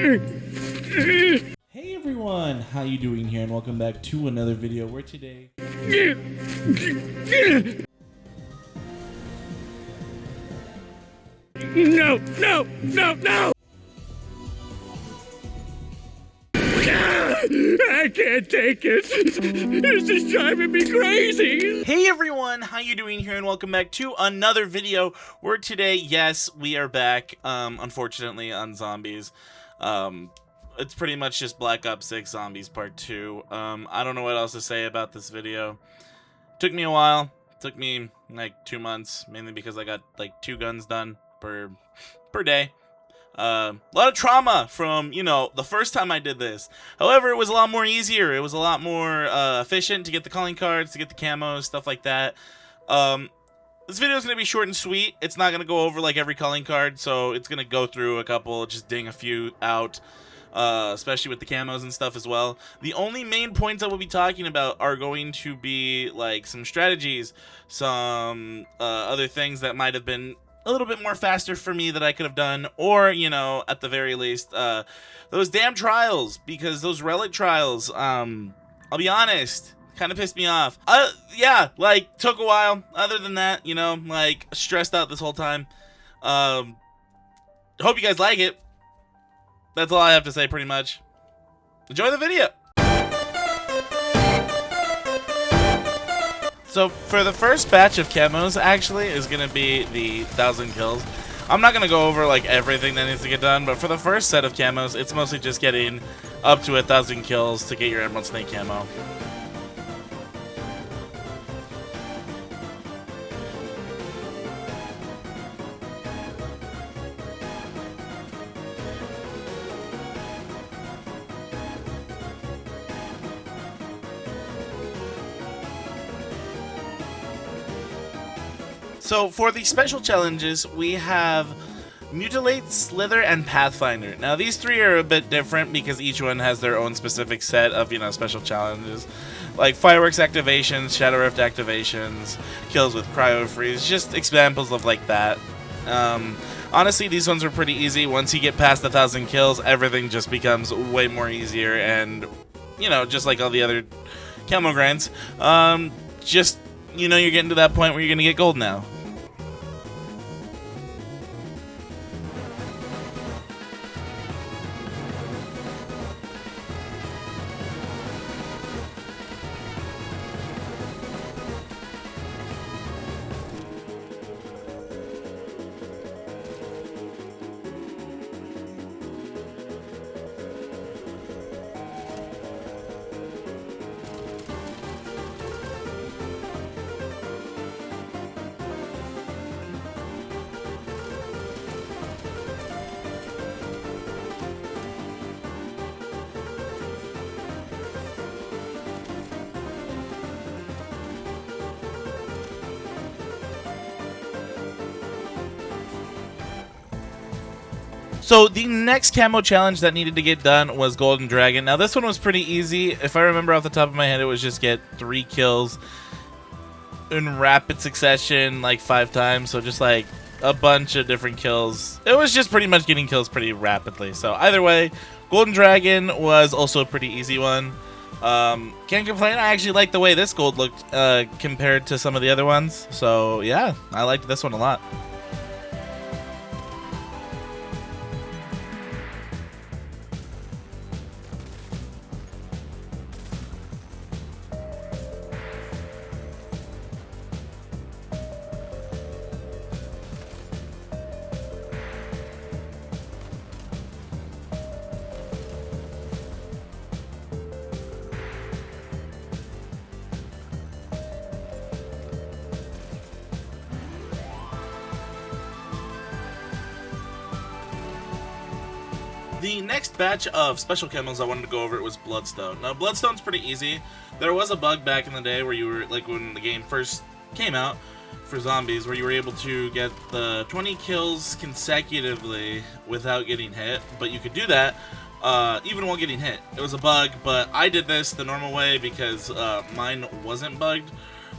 Hey everyone, how you doing here, and welcome back to another video where today No! I can't take it. This is driving me crazy. Hey everyone, how you doing here, and welcome back to another video where today, yes, we are back, unfortunately, on zombies. It's pretty much just Black Ops 6 Zombies Part 2. I don't know what else to say about this video. Took me a while. Took me like 2 months, mainly because I got like 2 guns done per day. A lot of trauma from, you know, the first time I did this. However, it was a lot more easier. It was a lot more efficient to get the calling cards, to get the camos, stuff like that. This video is going to be short and sweet. It's not going to go over like every calling card, so it's going to go through a couple, just ding a few out. Especially with the camos and stuff as well. The only main points I will be talking about are going to be like some strategies, some other things that might have been a little bit more faster for me that I could have done, or, you know, at the very least, those damn trials, because those relic trials, I'll be honest, kind of pissed me off. Yeah, like, took a while. Other than that, you know, like, stressed out this whole time. Hope you guys like it. That's all I have to say, pretty much. Enjoy the video! So, for the first batch of camos, actually, is going to be the 1,000 kills. I'm not going to go over, like, everything that needs to get done, but for the first set of camos, it's mostly just getting up to 1,000 kills to get your Emerald Snake camo. So for the special challenges, we have Mutilate, Slither, and Pathfinder. Now these three are a bit different because each one has their own specific set of, you know, special challenges. Like Fireworks activations, Shadow Rift activations, kills with Cryo Freeze, just examples of like that. Honestly, these ones are pretty easy. Once you get past 1,000 kills, everything just becomes way more easier, and, you know, just like all the other camo grinds, just, you know, you're getting to that point where you're gonna get gold now. So the next camo challenge that needed to get done was Golden Dragon. Now this one was pretty easy. If I remember off the top of my head, it was just get 3 kills in rapid succession, like 5 times. So just like a bunch of different kills. It was just pretty much getting kills pretty rapidly. So either way, Golden Dragon was also a pretty easy one. Can't complain. I actually like the way this gold looked compared to some of the other ones. So yeah, I liked this one a lot. The next batch of special camos I wanted to go over was Bloodstone. Now, Bloodstone's pretty easy. There was a bug back in the day where you were, like, when the game first came out for zombies, where you were able to get the 20 kills consecutively without getting hit, but you could do that even while getting hit. It was a bug, but I did this the normal way because mine wasn't bugged.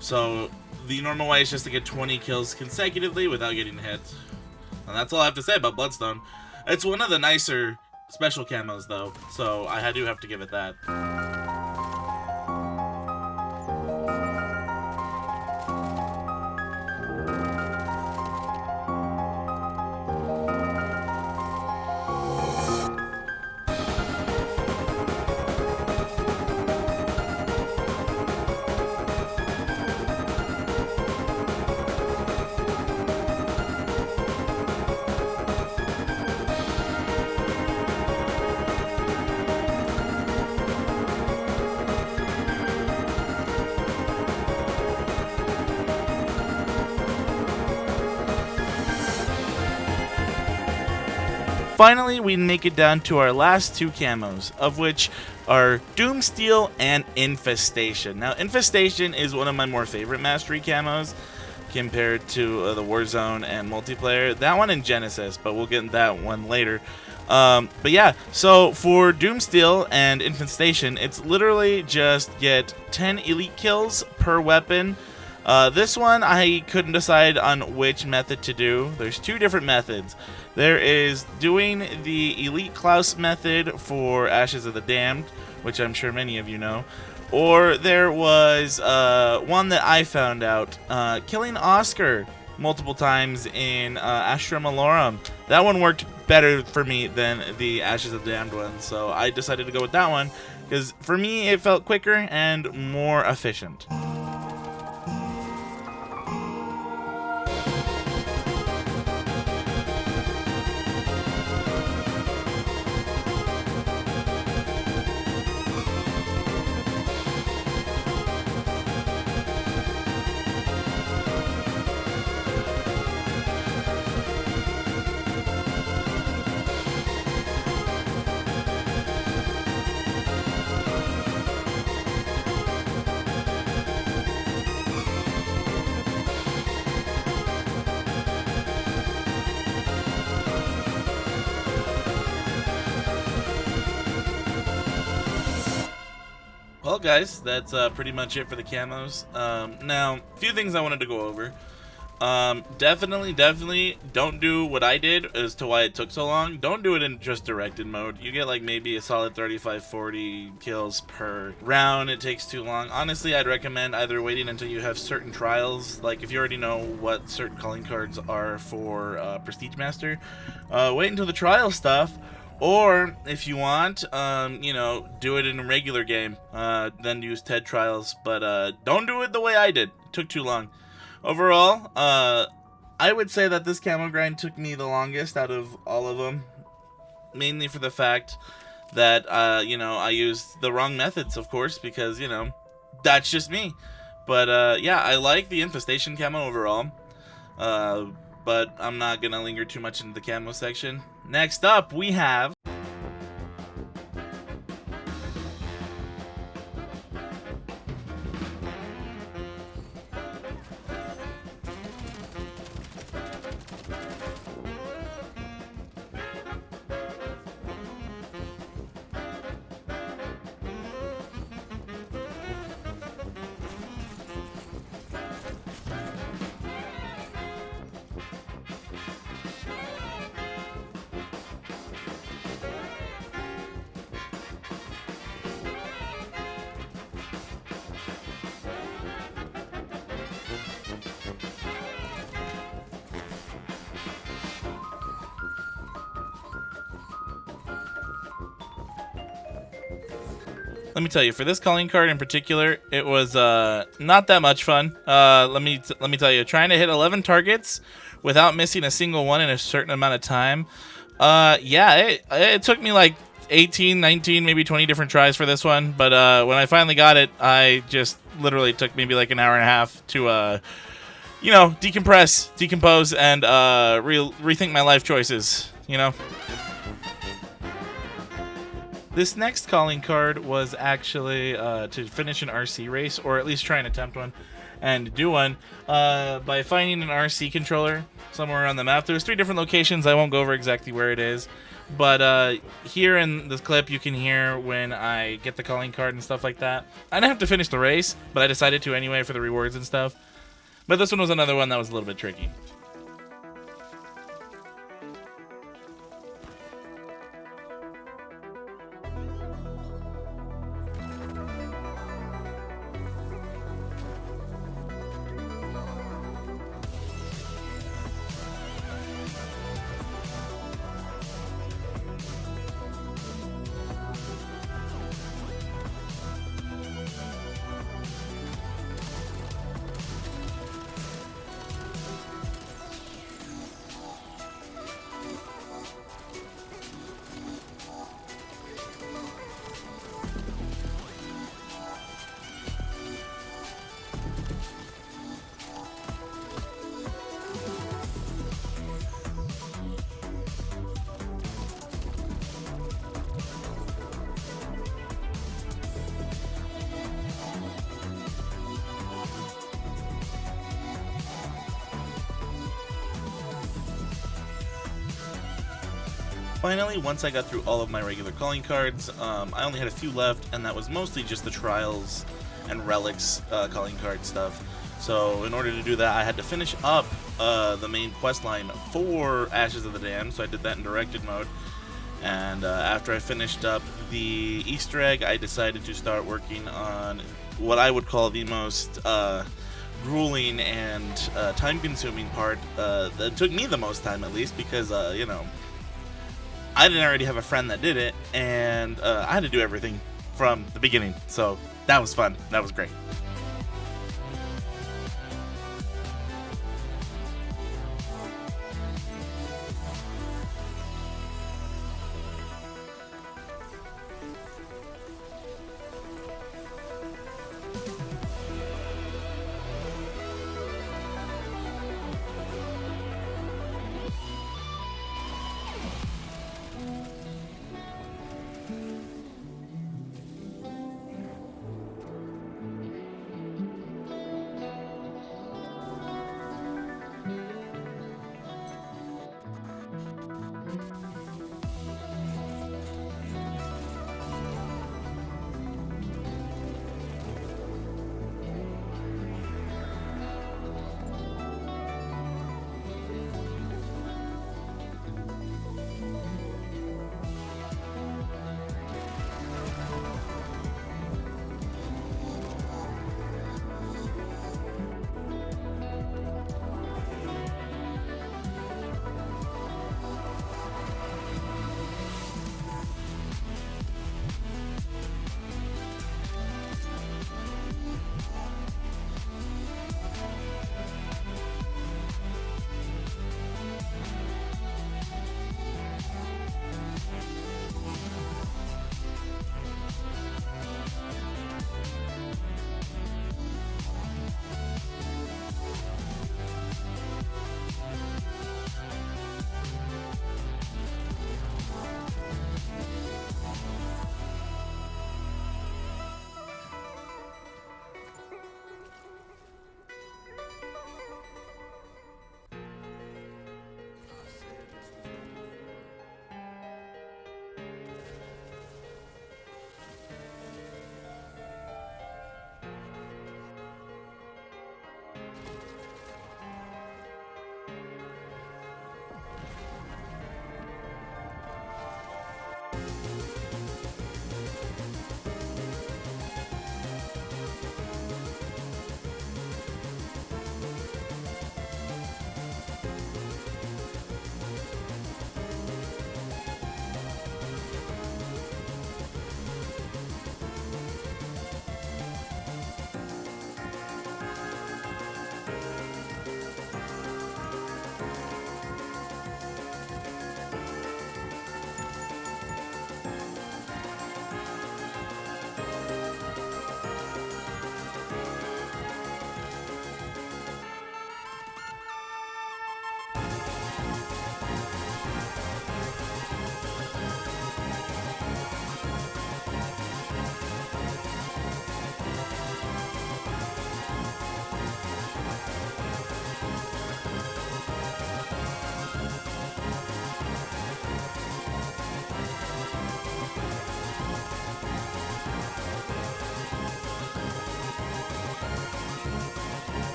So the normal way is just to get 20 kills consecutively without getting hit. And that's all I have to say about Bloodstone. It's one of the nicer special camos though, so I do have to give it that. Finally, we make it down to our last two camos, of which are Doomsteel and Infestation. Now, Infestation is one of my more favorite mastery camos compared to the Warzone and multiplayer. That one in Genesis, but we'll get into that one later. But yeah, so for Doomsteel and Infestation, it's literally just get 10 elite kills per weapon. This one, I couldn't decide on which method to do. There's two different methods. There is doing the Elite Klaus method for Ashes of the Damned, which I'm sure many of you know. Or there was one that I found out, killing Oscar multiple times in Astra Malorum. That one worked better for me than the Ashes of the Damned one, so I decided to go with that one, because for me it felt quicker and more efficient. Well, guys, that's pretty much it for the camos. Now, a few things I wanted to go over. Definitely don't do what I did as to why it took so long. Don't do it in just directed mode. You get like maybe a solid 35-40 kills per round. It takes too long. Honestly, I'd recommend either waiting until you have certain trials, like if you already know what certain calling cards are for Prestige Master, wait until the trial stuff. Or, if you want, you know, do it in a regular game, then use TED trials, but don't do it the way I did. It took too long. Overall, I would say that this camo grind took me the longest out of all of them, mainly for the fact that, you know, I used the wrong methods, of course, because, you know, that's just me. But, yeah, I like the Infestation camo overall. But I'm not going to linger too much into the camo section. Next up, we have... Let me tell you, for this calling card in particular, it was not that much fun. Let me tell you, trying to hit 11 targets without missing a single one in a certain amount of time. Yeah, it took me like 18, 19, maybe 20 different tries for this one. But when I finally got it, I just literally took maybe like an hour and a half to, you know, decompress, decompose, and rethink my life choices, you know? This next calling card was actually to finish an RC race, or at least try and attempt one, and do one by finding an RC controller somewhere on the map. There's 3 different locations. I won't go over exactly where it is, but here in this clip you can hear when I get the calling card and stuff like that. I didn't have to finish the race, but I decided to anyway for the rewards and stuff. But this one was another one that was a little bit tricky. finally, once I got through all of my regular calling cards, I only had a few left, and that was mostly just the trials and relics calling card stuff. So in order to do that, I had to finish up the main quest line for Ashes of the Damned, so I did that in directed mode. And after I finished up the Easter egg, I decided to start working on what I would call the most grueling and time-consuming part. That took me the most time, at least, because, you know, I didn't already have a friend that did it, and I had to do everything from the beginning. So that was fun. That was great.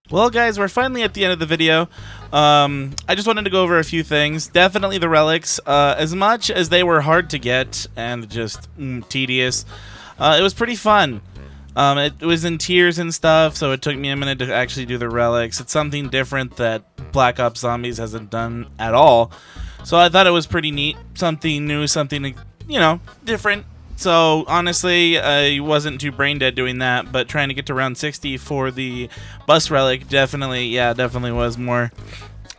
Well, guys, we're finally at the end of the video. I just wanted to go over a few things. Definitely the relics. As much as they were hard to get and just tedious, it was pretty fun. It was in tiers and stuff, so it took me a minute to actually do the relics. It's something different that Black Ops Zombies hasn't done at all. So I thought it was pretty neat. Something new, something, you know, different. So honestly, I wasn't too brain dead doing that, but trying to get to round 60 for the bus relic definitely was more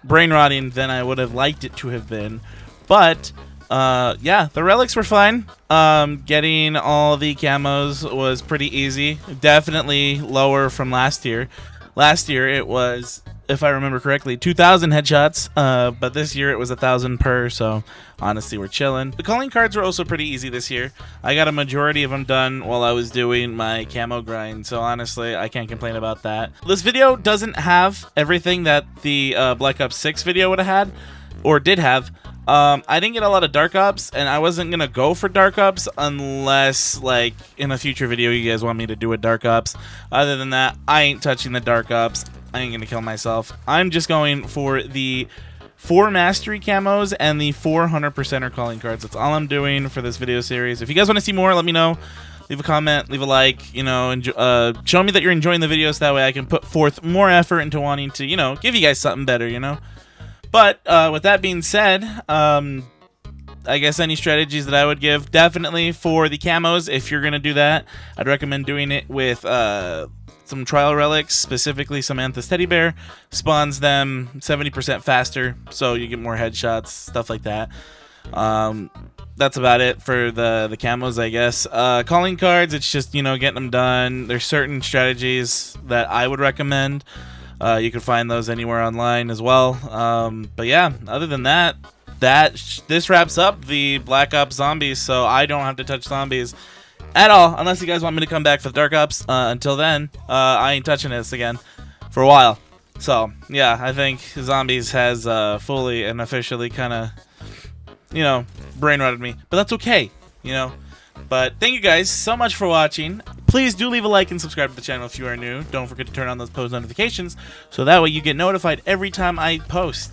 brain rotting than I would have liked it to have been. But yeah, the relics were fine. Getting all the camos was pretty easy. Definitely lower from last year. Last year it was if I remember correctly, 2,000 headshots, but this year it was 1,000 per, so honestly, we're chilling. The calling cards were also pretty easy this year. I got a majority of them done while I was doing my camo grind, so honestly, I can't complain about that. This video doesn't have everything that the Black Ops 6 video would have had, or did have. I didn't get a lot of Dark Ops, and I wasn't gonna go for Dark Ops unless, like, in a future video you guys want me to do a Dark Ops. Other than that, I ain't touching the Dark Ops. I ain't gonna kill myself. I'm just going for the 4 mastery camos and the 400%er calling cards. That's all I'm doing for this video series. If you guys want to see more, let me know. Leave a comment, leave a like, you know, and show me that you're enjoying the videos. That way I can put forth more effort into wanting to, you know, give you guys something better, you know. But with that being said, I guess any strategies that I would give, definitely for the camos, if you're going to do that, I'd recommend doing it with some trial relics, specifically some Anthus teddy bear. Spawns them 70% faster, so you get more headshots, stuff like that. That's about it for the camos, I guess. Calling cards, it's just, you know, getting them done. There's certain strategies that I would recommend. You can find those anywhere online as well. But yeah, other than that, this wraps up the Black Ops Zombies, so I don't have to touch zombies at all, unless you guys want me to come back for the Dark Ops. Until then, I ain't touching this again for a while. So yeah, I think Zombies has fully and officially kind of, you know, brainrotted me, but that's okay, you know. But thank you guys so much for watching. Please do leave a like and subscribe to the channel if you are new. Don't forget to turn on those post notifications so that way you get notified every time I post.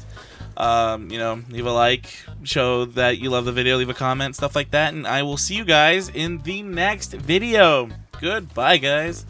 You know, leave a like, show that you love the video, leave a comment, stuff like that, and I will see you guys in the next video. Goodbye, guys.